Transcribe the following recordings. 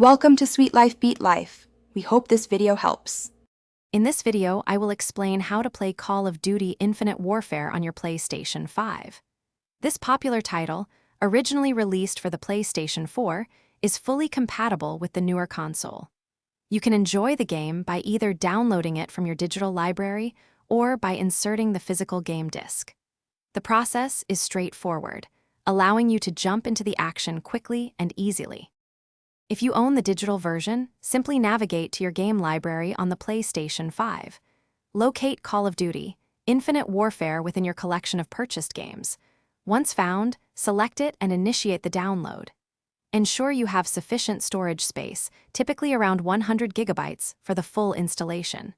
Welcome to Sweet Life Beat Life. We hope this video helps. In this video, I will explain how to play Call of Duty Infinite Warfare on your PlayStation 5. This popular title, originally released for the PlayStation 4, is fully compatible with the newer console. You can enjoy the game by either downloading it from your digital library or by inserting the physical game disc. The process is straightforward, allowing you to jump into the action quickly and easily. If you own the digital version, simply navigate to your game library on the PlayStation 5. Locate Call of Duty Infinite Warfare within your collection of purchased games. Once found, select it and initiate the download. Ensure you have sufficient storage space, typically around 100 gigabytes, for the full installation.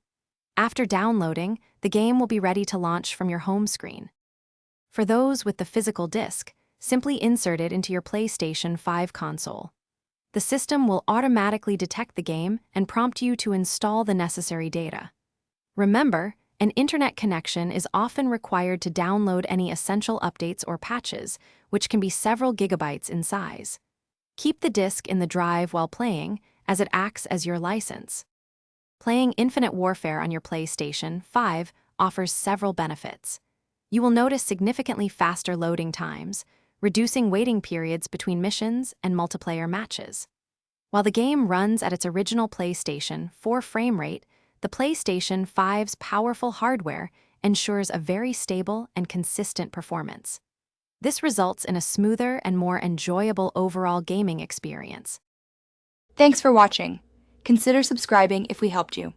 After downloading, the game will be ready to launch from your home screen. For those with the physical disc, simply insert it into your PlayStation 5 console. The system will automatically detect the game and prompt you to install the necessary data. Remember, an internet connection is often required to download any essential updates or patches, which can be several gigabytes in size. Keep the disk in the drive while playing, as it acts as your license. Playing Infinite Warfare on your PlayStation 5 offers several benefits. You will notice significantly faster loading times, reducing waiting periods between missions and multiplayer matches. While the game runs at its original PlayStation 4 frame rate, the PlayStation 5's powerful hardware ensures a very stable and consistent performance. This results in a smoother and more enjoyable overall gaming experience. Thanks for watching. Consider subscribing if we helped you.